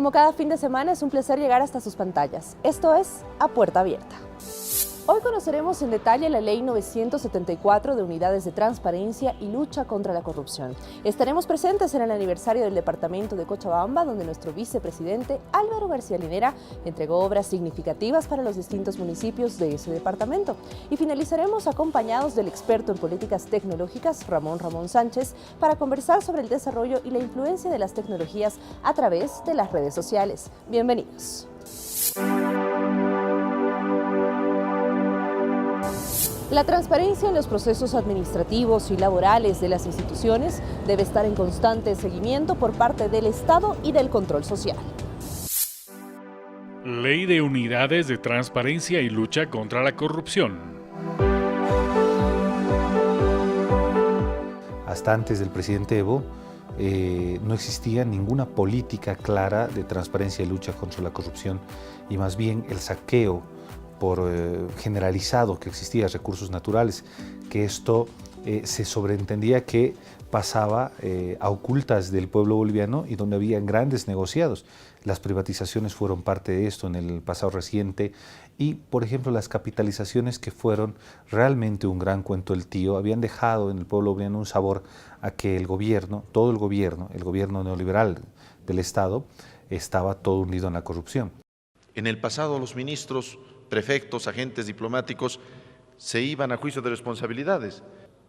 Como cada fin de semana, es un placer llegar hasta sus pantallas. Esto es A Puerta Abierta. Hoy conoceremos en detalle la Ley 974 de Unidades de Transparencia y Lucha contra la Corrupción. Estaremos presentes en el aniversario del departamento de Cochabamba, donde nuestro vicepresidente Álvaro García Linera entregó obras significativas para los distintos municipios de ese departamento. Y finalizaremos acompañados del experto en políticas tecnológicas, Ramón Sánchez, para conversar sobre el desarrollo y la influencia de las tecnologías a través de las redes sociales. Bienvenidos. La transparencia en los procesos administrativos y laborales de las instituciones debe estar en constante seguimiento por parte del Estado y del control social. Ley de Unidades de Transparencia y Lucha contra la Corrupción. Hasta antes del presidente Evo, no existía ninguna política clara de transparencia y lucha contra la corrupción, y más bien el saqueo generalizado que existía de recursos naturales, que esto se sobreentendía que pasaba a ocultas del pueblo boliviano y donde habían grandes negociados. Las privatizaciones fueron parte de esto en el pasado reciente y, por ejemplo, las capitalizaciones, que fueron realmente un gran cuento del tío, habían dejado en el pueblo boliviano un sabor a que el gobierno, todo el gobierno neoliberal del Estado, estaba todo hundido en la corrupción. En el pasado los ministros, prefectos, agentes diplomáticos se iban a juicio de responsabilidades.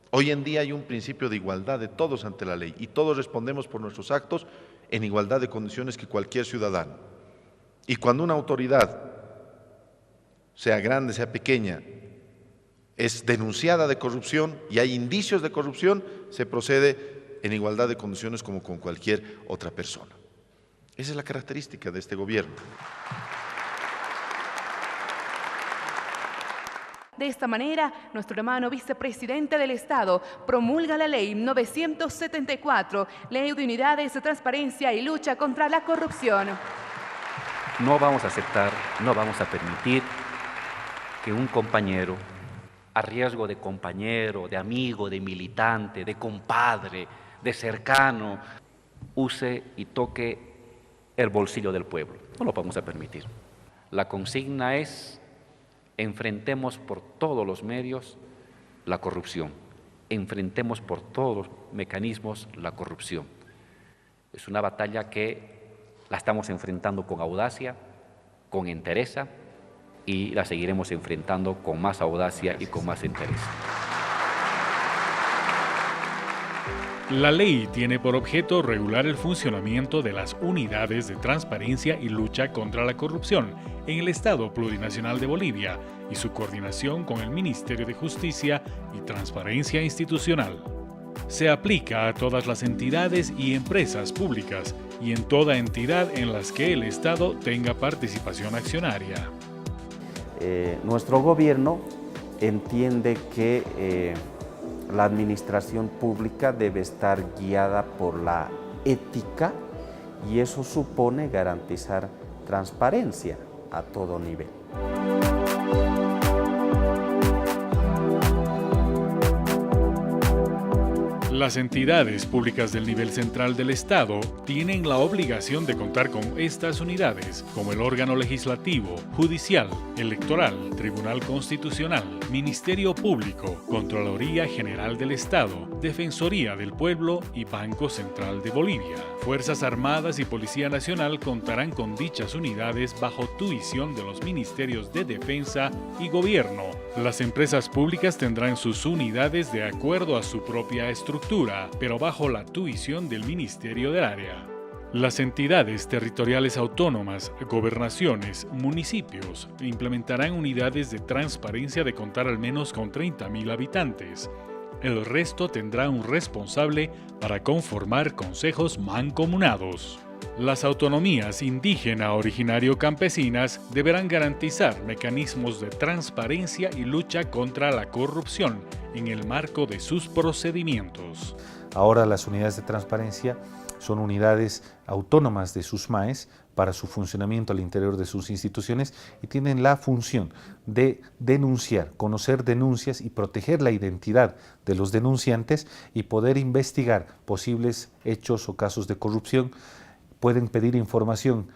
Hoy en día hay un principio de igualdad de todos ante la ley y todos respondemos por nuestros actos en igualdad de condiciones que cualquier ciudadano. Y cuando una autoridad, sea grande, sea pequeña, es denunciada de corrupción y hay indicios de corrupción, se procede en igualdad de condiciones como con cualquier otra persona. Esa es la característica de este gobierno. De esta manera, nuestro hermano vicepresidente del Estado promulga la Ley 974, Ley de Unidades de Transparencia y Lucha contra la Corrupción. No vamos a aceptar, no vamos a permitir que un compañero, a riesgo de compañero, de amigo, de militante, de compadre, de cercano, use y toque el bolsillo del pueblo. No lo vamos a permitir. La consigna es: enfrentemos por todos los medios la corrupción, enfrentemos por todos los mecanismos la corrupción. Es una batalla que la estamos enfrentando con audacia, con entereza, y la seguiremos enfrentando con más audacia y con más entereza. La ley tiene por objeto regular el funcionamiento de las unidades de transparencia y lucha contra la corrupción en el Estado Plurinacional de Bolivia y su coordinación con el Ministerio de Justicia y Transparencia Institucional. Se aplica a todas las entidades y empresas públicas y en toda entidad en las que el Estado tenga participación accionaria. Nuestro gobierno entiende que la administración pública debe estar guiada por la ética y eso supone garantizar transparencia a todo nivel. Las entidades públicas del nivel central del Estado tienen la obligación de contar con estas unidades, como el órgano legislativo, judicial, electoral, Tribunal Constitucional, Ministerio Público, Contraloría General del Estado, Defensoría del Pueblo y Banco Central de Bolivia. Fuerzas Armadas y Policía Nacional contarán con dichas unidades bajo tuición de los Ministerios de Defensa y Gobierno. Las empresas públicas tendrán sus unidades de acuerdo a su propia estructura, pero bajo la tuición del Ministerio del Área. Las entidades territoriales autónomas, gobernaciones, municipios implementarán unidades de transparencia de contar al menos con 30.000 habitantes. El resto tendrá un responsable para conformar consejos mancomunados. Las autonomías indígena, originario, campesinas deberán garantizar mecanismos de transparencia y lucha contra la corrupción en el marco de sus procedimientos. Ahora las unidades de transparencia son unidades autónomas de sus MAES para su funcionamiento al interior de sus instituciones y tienen la función de denunciar, conocer denuncias y proteger la identidad de los denunciantes y poder investigar posibles hechos o casos de corrupción. Pueden pedir información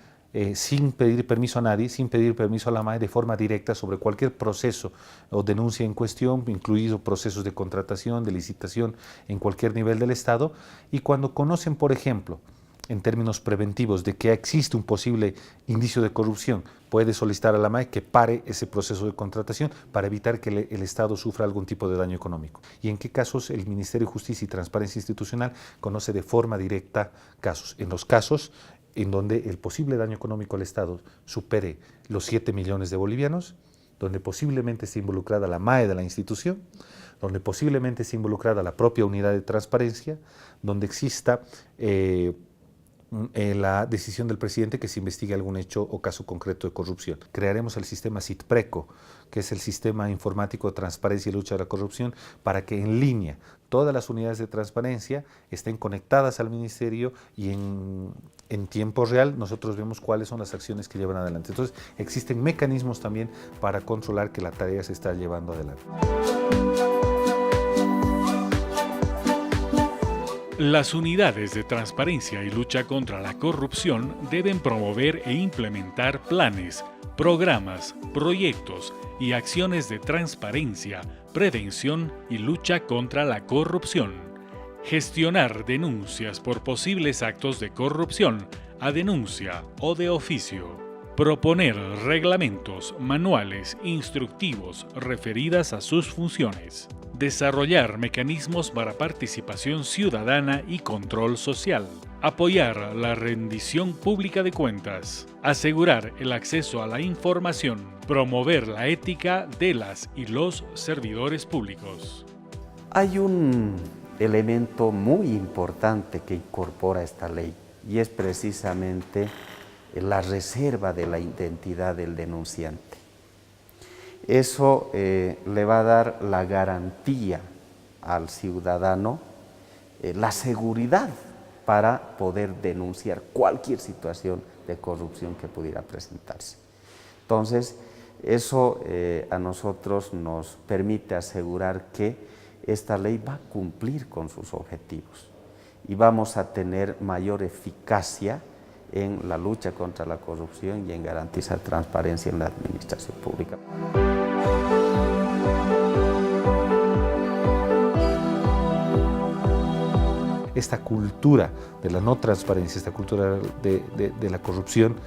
sin pedir permiso a nadie, sin pedir permiso a la MAE, de forma directa sobre cualquier proceso o denuncia en cuestión, incluido procesos de contratación, de licitación en cualquier nivel del Estado, y cuando conocen, por ejemplo, en términos preventivos, de que existe un posible indicio de corrupción, puede solicitar a la MAE que pare ese proceso de contratación para evitar que el Estado sufra algún tipo de daño económico. Y en qué casos el Ministerio de Justicia y Transparencia Institucional conoce de forma directa casos. En los casos en donde el posible daño económico al Estado supere los 7 millones de bolivianos, donde posiblemente esté involucrada la MAE de la institución, donde posiblemente esté involucrada la propia unidad de transparencia, donde exista la decisión del presidente que se investigue algún hecho o caso concreto de corrupción. Crearemos el sistema SITPRECO, que es el Sistema Informático de Transparencia y Lucha de la Corrupción, para que en línea todas las unidades de transparencia estén conectadas al Ministerio y en tiempo real nosotros vemos cuáles son las acciones que llevan adelante. Entonces existen mecanismos también para controlar que la tarea se está llevando adelante. Las unidades de transparencia y lucha contra la corrupción deben promover e implementar planes, programas, proyectos y acciones de transparencia, prevención y lucha contra la corrupción. Gestionar denuncias por posibles actos de corrupción a denuncia o de oficio. Proponer reglamentos, manuales, instructivos referidas a sus funciones. Desarrollar mecanismos para participación ciudadana y control social. Apoyar la rendición pública de cuentas. Asegurar el acceso a la información. Promover la ética de las y los servidores públicos. Hay un elemento muy importante que incorpora esta ley y es precisamente la reserva de la identidad del denunciante. Eso le va a dar la garantía al ciudadano, la seguridad para poder denunciar cualquier situación de corrupción que pudiera presentarse. Entonces, eso a nosotros nos permite asegurar que esta ley va a cumplir con sus objetivos y vamos a tener mayor eficacia en la lucha contra la corrupción y en garantizar transparencia en la administración pública. Esta cultura de la no transparencia, esta cultura de la corrupción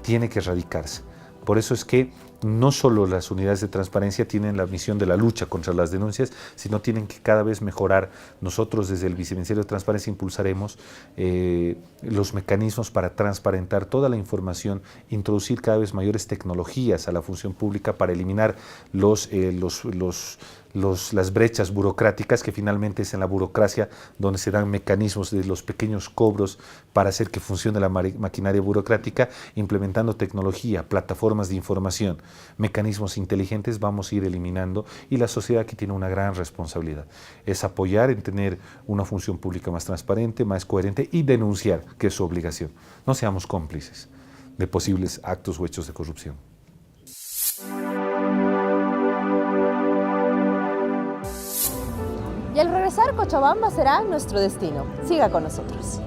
tiene que erradicarse. Por eso es que no solo las unidades de transparencia tienen la misión de la lucha contra las denuncias, sino tienen que cada vez mejorar. Nosotros desde el Viceministerio de Transparencia impulsaremos los mecanismos para transparentar toda la información, introducir cada vez mayores tecnologías a la función pública para eliminar las brechas burocráticas, que finalmente es en la burocracia donde se dan mecanismos de los pequeños cobros para hacer que funcione la maquinaria burocrática. Implementando tecnología, plataformas de información, mecanismos inteligentes, vamos a ir eliminando, y la sociedad aquí tiene una gran responsabilidad, es apoyar en tener una función pública más transparente, más coherente, y denunciar, que es su obligación. No seamos cómplices de posibles actos o hechos de corrupción. Y al regresar, Cochabamba será nuestro destino. Siga con nosotros.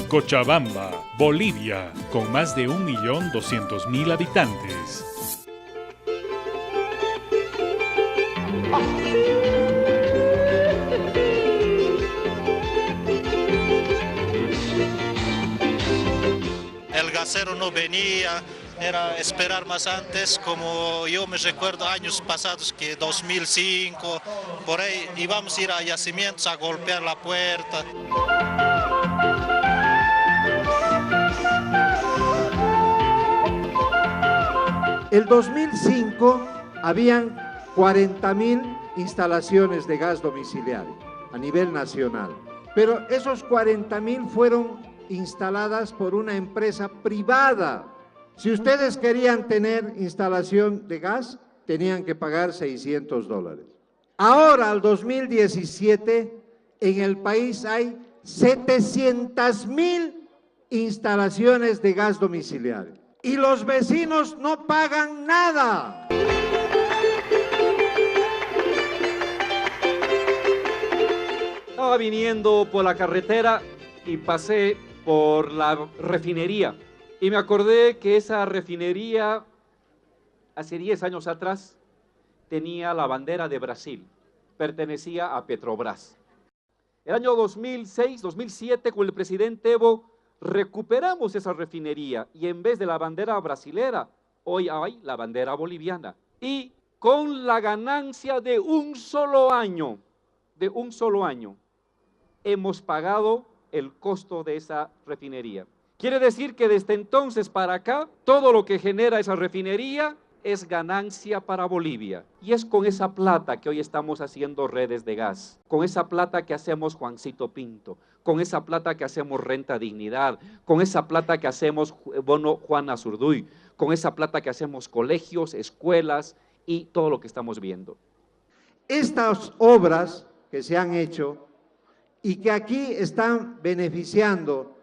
Cochabamba, Bolivia, con más de 1.200.000 habitantes. El gasero no venía, era esperar más antes, como yo me recuerdo años pasados, que 2005, por ahí íbamos a ir a yacimientos a golpear la puerta. El 2005 habían 40.000 instalaciones de gas domiciliario a nivel nacional, pero esos 40.000 fueron instaladas por una empresa privada. Si ustedes querían tener instalación de gas, tenían que pagar $600. Ahora, al 2017, en el país hay 700.000 instalaciones de gas domiciliario. Y los vecinos no pagan nada. Estaba viniendo por la carretera y pasé por la refinería. Y me acordé que esa refinería, hace 10 años atrás, tenía la bandera de Brasil. Pertenecía a Petrobras. El año 2006, 2007, con el presidente Evo, recuperamos esa refinería. Y en vez de la bandera brasilera, hoy hay la bandera boliviana. Y con la ganancia de un solo año, hemos pagado el costo de esa refinería. Quiere decir que desde entonces para acá, todo lo que genera esa refinería es ganancia para Bolivia. Y es con esa plata que hoy estamos haciendo redes de gas, con esa plata que hacemos Juancito Pinto, con esa plata que hacemos Renta Dignidad, con esa plata que hacemos Bono Juana Zurduy, con esa plata que hacemos colegios, escuelas y todo lo que estamos viendo. Estas obras que se han hecho y que aquí están beneficiando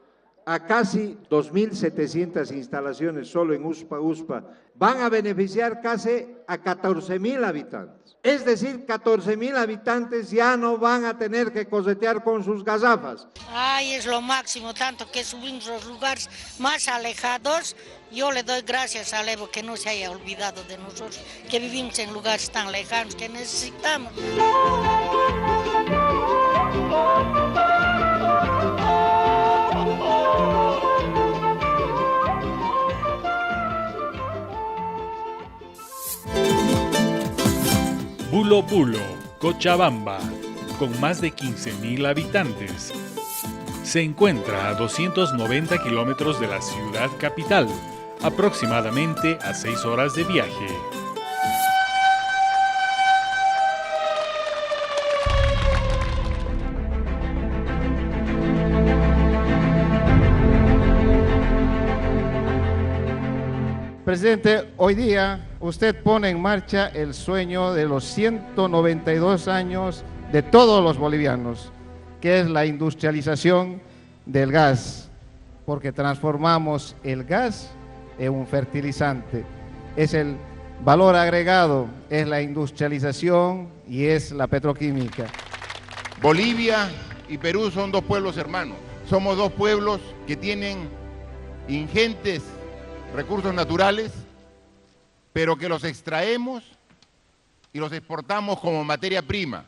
a casi 2.700 instalaciones solo en USPA, van a beneficiar casi a 14.000 habitantes. Es decir, 14.000 habitantes ya no van a tener que cosetear con sus gazafas. Ay, es lo máximo, tanto que subimos los lugares más alejados. Yo le doy gracias a Evo que no se haya olvidado de nosotros, que vivimos en lugares tan lejanos que necesitamos. Bulo Bulo, Cochabamba, con más de 15.000 habitantes. Se encuentra a 290 kilómetros de la ciudad capital, aproximadamente a 6 horas de viaje. Presidente, hoy día usted pone en marcha el sueño de los 192 años de todos los bolivianos, que es la industrialización del gas, porque transformamos el gas en un fertilizante. Es el valor agregado, es la industrialización y es la petroquímica. Bolivia y Perú son dos pueblos hermanos. Somos dos pueblos que tienen ingentes recursos naturales, pero que los extraemos y los exportamos como materia prima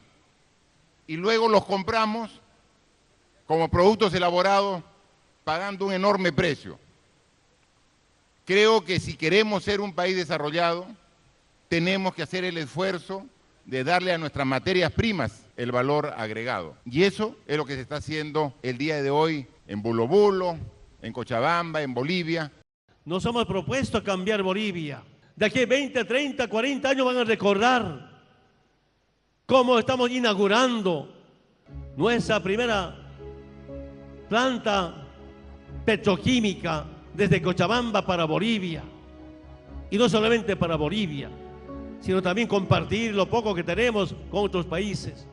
y luego los compramos como productos elaborados pagando un enorme precio. Creo que si queremos ser un país desarrollado, tenemos que hacer el esfuerzo de darle a nuestras materias primas el valor agregado. Y eso es lo que se está haciendo el día de hoy en Bulo Bulo, en Cochabamba, en Bolivia. Nos hemos propuesto cambiar Bolivia. De aquí a 20, 30, 40 años van a recordar cómo estamos inaugurando nuestra primera planta petroquímica desde Cochabamba para Bolivia. Y no solamente para Bolivia, sino también compartir lo poco que tenemos con otros países.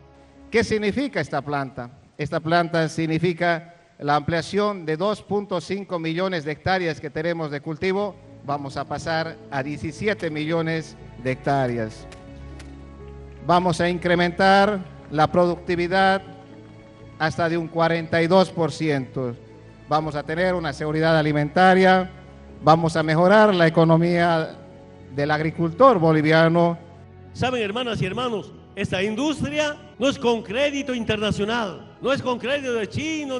¿Qué significa esta planta? Esta planta significa la ampliación de 2.5 millones de hectáreas que tenemos de cultivo. Vamos a pasar a 17 millones de hectáreas. Vamos a incrementar la productividad hasta de un 42%. Vamos a tener una seguridad alimentaria, vamos a mejorar la economía del agricultor boliviano. Saben, hermanas y hermanos, esta industria no es con crédito internacional, no es con crédito de China,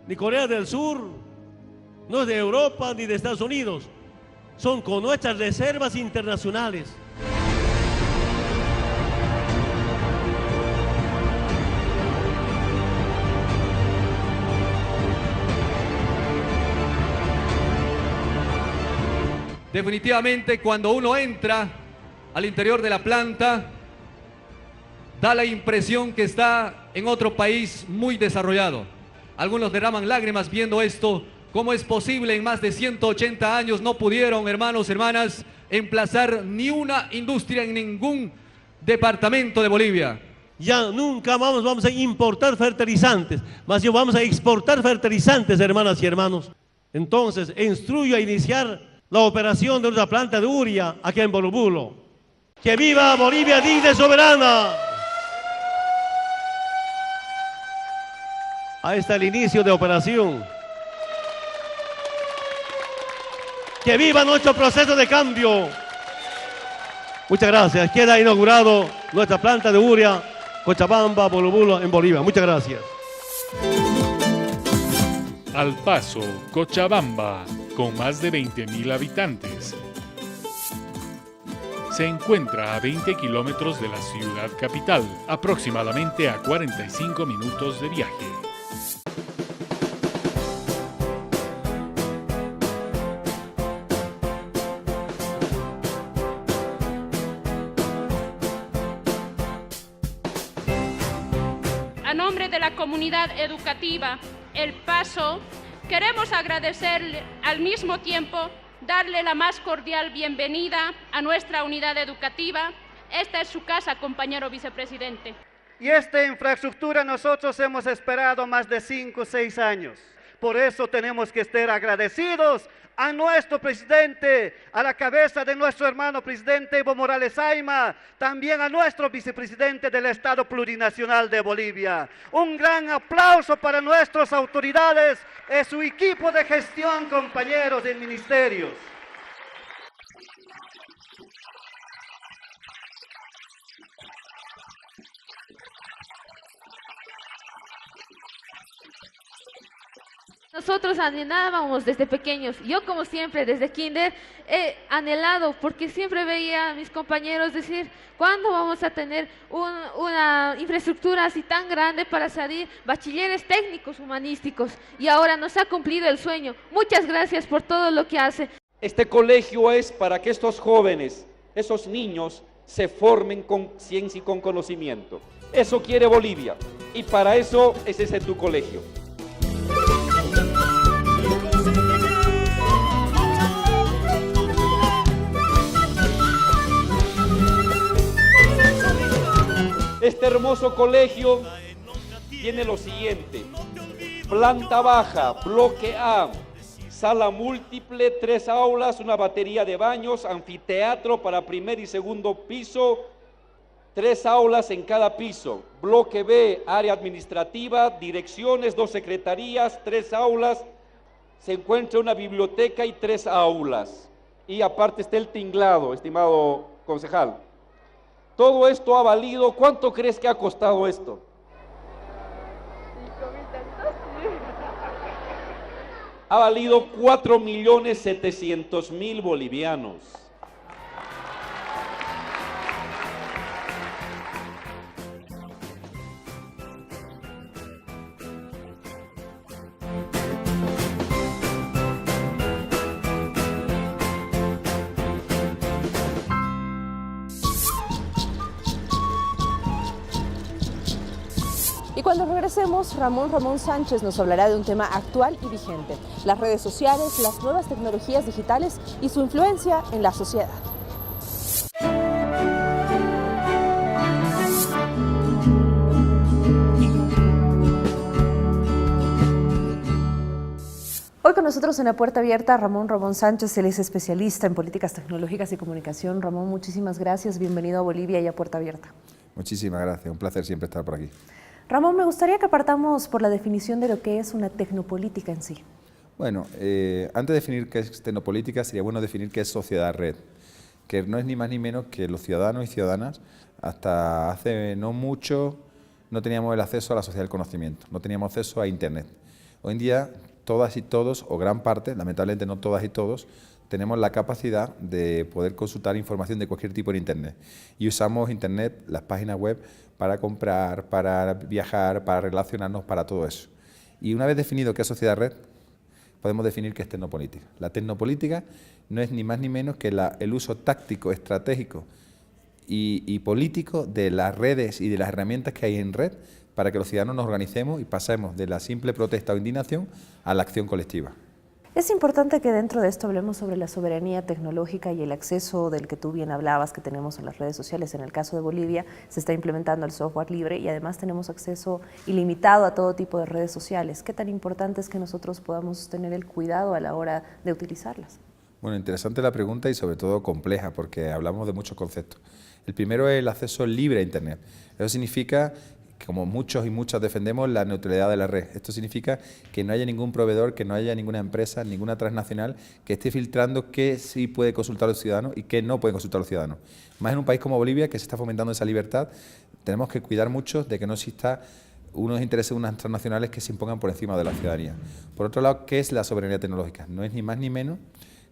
ni Corea del Sur, no es de Europa ni de Estados Unidos, son con nuestras reservas internacionales. Definitivamente, cuando uno entra al interior de la planta, da la impresión que está en otro país muy desarrollado. Algunos derraman lágrimas viendo esto. ¿Cómo es posible? En más de 180 años no pudieron, hermanos, hermanas, emplazar ni una industria en ningún departamento de Bolivia. Ya nunca vamos a importar fertilizantes, más bien vamos a exportar fertilizantes, hermanas y hermanos. Entonces, instruyo a iniciar la operación de nuestra planta de urea aquí en Bulo Bulo. ¡Que viva Bolivia digna y soberana! Ahí está el inicio de operación. ¡Que viva nuestro proceso de cambio! Muchas gracias. Queda inaugurado nuestra planta de urea, Cochabamba, Bolubulo, en Bolivia. Muchas gracias. Al Paso, Cochabamba, con más de 20.000 habitantes. Se encuentra a 20 kilómetros de la ciudad capital, aproximadamente a 45 minutos de viaje. A nombre de la comunidad educativa El Paso, queremos agradecerle al mismo tiempo darle la más cordial bienvenida a nuestra unidad educativa. Esta es su casa, compañero vicepresidente. Y esta infraestructura nosotros hemos esperado más de 5 o 6 años. Por eso tenemos que estar agradecidos a nuestro presidente, a la cabeza de nuestro hermano presidente Evo Morales Ayma, también a nuestro vicepresidente del Estado Plurinacional de Bolivia. Un gran aplauso para nuestras autoridades y su equipo de gestión, compañeros del ministerio. Nosotros anhelábamos desde pequeños, yo como siempre desde kinder he anhelado, porque siempre veía a mis compañeros decir, ¿cuándo vamos a tener una infraestructura así tan grande para salir bachilleres técnicos humanísticos? Y ahora nos ha cumplido el sueño. Muchas gracias por todo lo que hace. Este colegio es para que estos jóvenes, esos niños, se formen con ciencia y con conocimiento. Eso quiere Bolivia, y para eso es ese tu colegio. Este hermoso colegio tiene lo siguiente: planta baja, bloque A, sala múltiple, 3 aulas, una batería de baños, anfiteatro para primer y segundo piso, 3 aulas en cada piso. Bloque B, área administrativa, direcciones, 2 secretarías, 3 aulas, se encuentra una biblioteca y 3 aulas. Y aparte está el tinglado, estimado concejal. Todo esto ha valido, ¿cuánto crees que ha costado esto? Ha valido 4.700.000 bolivianos. Y cuando regresemos, Ramón Sánchez nos hablará de un tema actual y vigente: las redes sociales, las nuevas tecnologías digitales y su influencia en la sociedad. Hoy con nosotros en La Puerta Abierta, Ramón Sánchez, él es especialista en políticas tecnológicas y comunicación. Ramón, muchísimas gracias, bienvenido a Bolivia y a Puerta Abierta. Muchísimas gracias, un placer siempre estar por aquí. Ramón, me gustaría que partamos por la definición de lo que es una tecnopolítica en sí. Bueno, antes de definir qué es tecnopolítica, sería bueno definir qué es sociedad red, que no es ni más ni menos que los ciudadanos y ciudadanas, hasta hace no mucho, no teníamos el acceso a la sociedad del conocimiento, no teníamos acceso a Internet. Hoy en día, todas y todos, o gran parte, lamentablemente no todas y todos, tenemos la capacidad de poder consultar información de cualquier tipo en Internet. Y usamos Internet, las páginas web, para comprar, para viajar, para relacionarnos, para todo eso. Y una vez definido qué es sociedad red, podemos definir qué es tecnopolítica. La tecnopolítica no es ni más ni menos que el uso táctico, estratégico y político de las redes y de las herramientas que hay en red para que los ciudadanos nos organicemos y pasemos de la simple protesta o indignación a la acción colectiva. Es importante que dentro de esto hablemos sobre la soberanía tecnológica y el acceso del que tú bien hablabas que tenemos en las redes sociales. En el caso de Bolivia se está implementando el software libre y además tenemos acceso ilimitado a todo tipo de redes sociales. ¿Qué tan importante es que nosotros podamos tener el cuidado a la hora de utilizarlas? Bueno, interesante la pregunta y sobre todo compleja porque hablamos de muchos conceptos. El primero es el acceso libre a Internet. Eso significa como muchos y muchas defendemos, la neutralidad de la red. Esto significa que no haya ningún proveedor, que no haya ninguna empresa, ninguna transnacional que esté filtrando qué sí puede consultar a los ciudadanos y qué no pueden consultar a los ciudadanos. Más en un país como Bolivia, que se está fomentando esa libertad, tenemos que cuidar mucho de que no exista unos intereses de unas transnacionales que se impongan por encima de la ciudadanía. Por otro lado, ¿qué es la soberanía tecnológica? No es ni más ni menos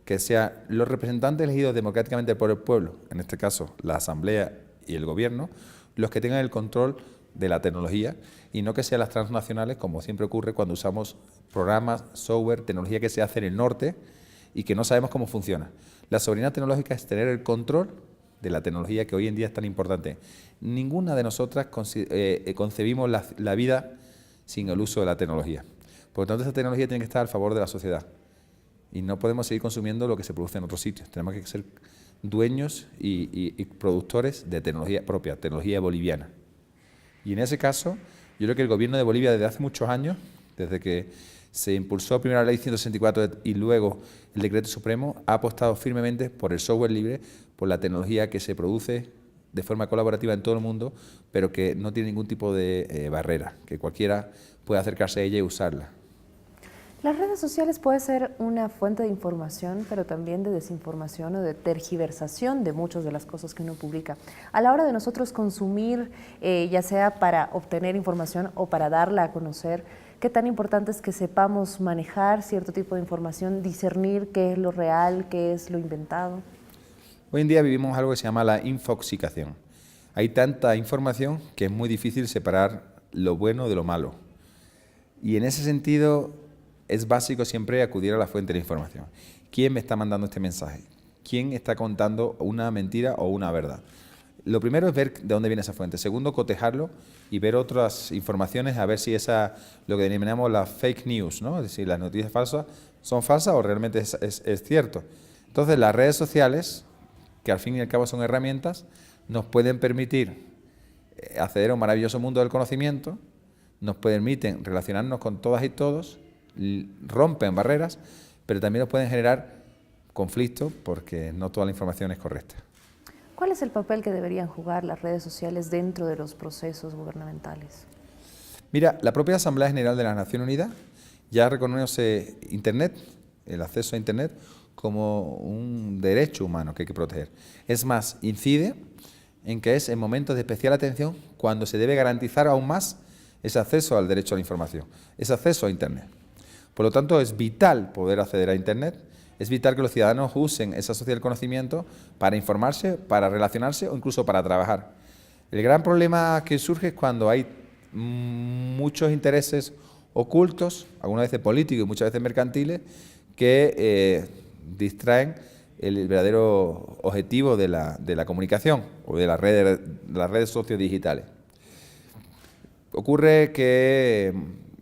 que sean los representantes elegidos democráticamente por el pueblo, en este caso la Asamblea y el Gobierno, los que tengan el control de la tecnología y no que sean las transnacionales, como siempre ocurre cuando usamos programas, software, tecnología que se hace en el norte y que no sabemos cómo funciona. La soberanía tecnológica es tener el control de la tecnología que hoy en día es tan importante. Ninguna de nosotras concebimos la vida sin el uso de la tecnología. Por lo tanto, esa tecnología tiene que estar a favor de la sociedad y no podemos seguir consumiendo lo que se produce en otros sitios. Tenemos que ser dueños y productores de tecnología propia, tecnología boliviana. Y en ese caso, yo creo que el Gobierno de Bolivia desde hace muchos años, desde que se impulsó primero la Ley 164 y luego el Decreto Supremo, ha apostado firmemente por el software libre, por la tecnología que se produce de forma colaborativa en todo el mundo, pero que no tiene ningún tipo de barrera, que cualquiera puede acercarse a ella y usarla. Las redes sociales pueden ser una fuente de información, pero también de desinformación o de tergiversación de muchas de las cosas que uno publica. A la hora de nosotros consumir, ya sea para obtener información o para darla a conocer, ¿qué tan importante es que sepamos manejar cierto tipo de información, discernir qué es lo real, qué es lo inventado? Hoy en día vivimos algo que se llama la infoxicación. Hay tanta información que es muy difícil separar lo bueno de lo malo. Y en ese sentido es básico siempre acudir a la fuente de la información. ¿Quién me está mandando este mensaje? ¿Quién está contando una mentira o una verdad? Lo primero es ver de dónde viene esa fuente. Segundo, cotejarlo y ver otras informaciones a ver si esa, lo que denominamos las fake news, ¿no? Es decir, las noticias falsas son falsas o realmente es cierto. Entonces, las redes sociales, que al fin y al cabo son herramientas, nos pueden permitir acceder a un maravilloso mundo del conocimiento, nos permiten relacionarnos con todas y todos, rompen barreras, pero también nos pueden generar conflictos porque no toda la información es correcta. ¿Cuál es el papel que deberían jugar las redes sociales dentro de los procesos gubernamentales? Mira, la propia Asamblea General de las Naciones Unidas ya reconoce Internet, el acceso a Internet, como un derecho humano que hay que proteger. Es más, incide en que es en momentos de especial atención cuando se debe garantizar aún más ese acceso al derecho a la información, ese acceso a Internet. Por lo tanto, es vital poder acceder a Internet, es vital que los ciudadanos usen esa sociedad del conocimiento para informarse, para relacionarse o incluso para trabajar. El gran problema que surge es cuando hay muchos intereses ocultos, algunas veces políticos y muchas veces mercantiles, que distraen el verdadero objetivo de la comunicación o de las redes sociodigitales. Ocurre que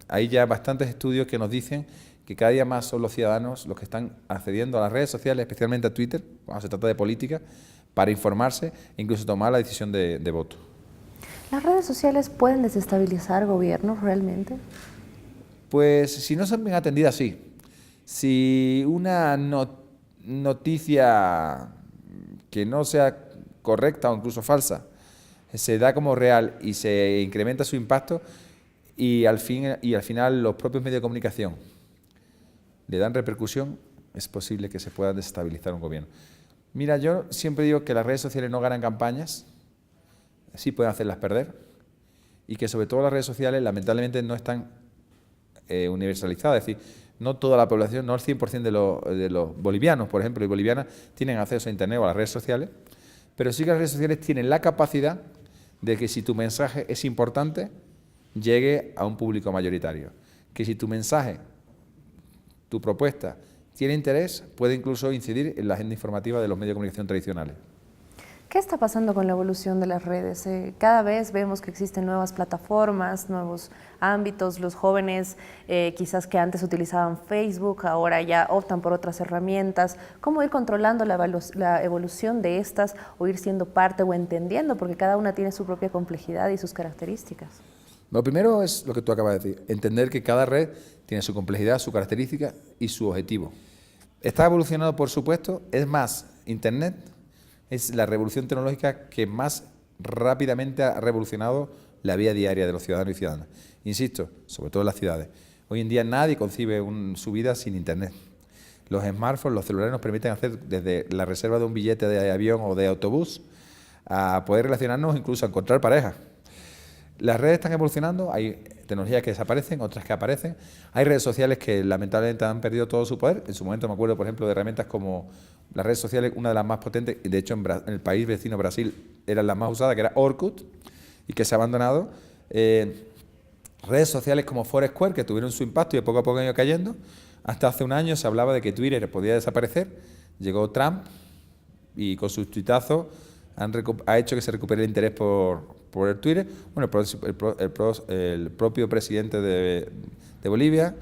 hay ya bastantes estudios que nos dicen que cada día más son los ciudadanos los que están accediendo a las redes sociales, especialmente a Twitter, cuando se trata de política, para informarse e incluso tomar la decisión de voto. ¿Las redes sociales pueden desestabilizar gobiernos realmente? Pues si no son bien atendidas, sí. Si una noticia que no sea correcta o incluso falsa se da como real y se incrementa su impacto y al final los propios medios de comunicación le dan repercusión, es posible que se pueda desestabilizar un gobierno. Mira, yo siempre digo que las redes sociales no ganan campañas, sí pueden hacerlas perder, y que sobre todo las redes sociales lamentablemente no están universalizadas, es decir, no toda la población, no el 100% de los bolivianos, por ejemplo, y bolivianas tienen acceso a Internet o a las redes sociales, pero sí que las redes sociales tienen la capacidad de que si tu mensaje es importante, llegue a un público mayoritario. Que si tu mensaje, tu propuesta tiene interés, puede incluso incidir en la agenda informativa de los medios de comunicación tradicionales. ¿Qué está pasando con la evolución de las redes? Cada vez vemos que existen nuevas plataformas, nuevos ámbitos. Los jóvenes quizás que antes utilizaban Facebook, ahora ya optan por otras herramientas. ¿Cómo ir controlando la evolución de estas o ir siendo parte o entendiendo? Porque cada una tiene su propia complejidad y sus características. Lo primero es lo que tú acabas de decir, entender que cada red tiene su complejidad, su característica y su objetivo. Está evolucionando, por supuesto, es más, Internet es la revolución tecnológica que más rápidamente ha revolucionado la vida diaria de los ciudadanos y ciudadanas. Insisto, sobre todo en las ciudades. Hoy en día nadie concibe su vida sin Internet. Los smartphones, los celulares nos permiten hacer desde la reserva de un billete de avión o de autobús a poder relacionarnos, incluso a encontrar pareja. Las redes están evolucionando, hay tecnologías que desaparecen, otras que aparecen. Hay redes sociales que lamentablemente han perdido todo su poder. En su momento me acuerdo, por ejemplo, de herramientas como las redes sociales, una de las más potentes, de hecho en el país vecino Brasil era la más usada, que era Orkut, y que se ha abandonado. Redes sociales como Foursquare, que tuvieron su impacto y poco a poco han ido cayendo. Hasta hace un año se hablaba de que Twitter podía desaparecer. Llegó Trump y con sus tuitazos ha hecho que se recupere el interés por el Twitter. Bueno, el propio presidente de Bolivia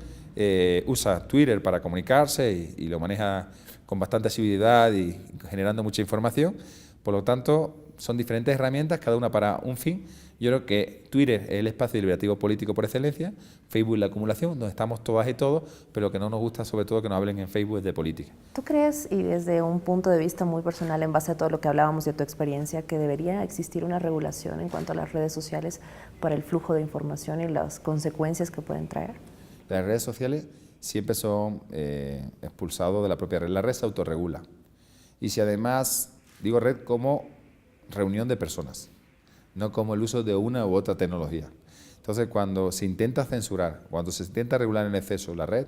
usa Twitter para comunicarse y lo maneja con bastante asiduidad y generando mucha información. Por lo tanto, son diferentes herramientas, cada una para un fin. Yo creo que Twitter es el espacio deliberativo político por excelencia, Facebook la acumulación, donde estamos todas y todos, pero que no nos gusta sobre todo que nos hablen en Facebook de política. ¿Tú crees, y desde un punto de vista muy personal, en base a todo lo que hablábamos de tu experiencia, que debería existir una regulación en cuanto a las redes sociales para el flujo de información y las consecuencias que pueden traer? Las redes sociales siempre son expulsados de la propia red. La red se autorregula. Y si además, digo red como reunión de personas, no como el uso de una u otra tecnología. Entonces, cuando se intenta censurar, cuando se intenta regular en exceso la red,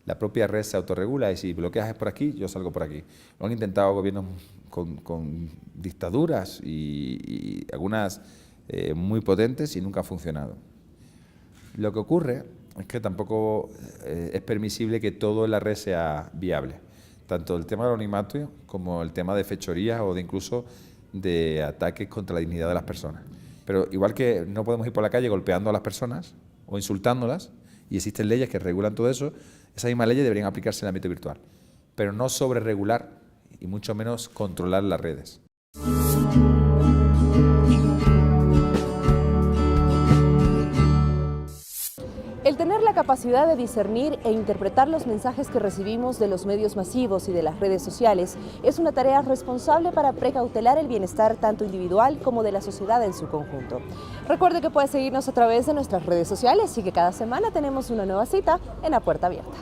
la propia red se autorregula y si bloqueas por aquí, yo salgo por aquí. Lo han intentado gobiernos con dictaduras y algunas muy potentes y nunca ha funcionado. Lo que ocurre es que tampoco es permisible que todo en la red sea viable. Tanto el tema del anonimato como el tema de fechorías o de incluso de ataques contra la dignidad de las personas. Pero igual que no podemos ir por la calle golpeando a las personas o insultándolas, y existen leyes que regulan todo eso, esas mismas leyes deberían aplicarse en el ámbito virtual, pero no sobreregular y mucho menos controlar las redes. El tener la capacidad de discernir e interpretar los mensajes que recibimos de los medios masivos y de las redes sociales es una tarea responsable para precautelar el bienestar tanto individual como de la sociedad en su conjunto. Recuerde que puede seguirnos a través de nuestras redes sociales y que cada semana tenemos una nueva cita en A Puerta Abierta.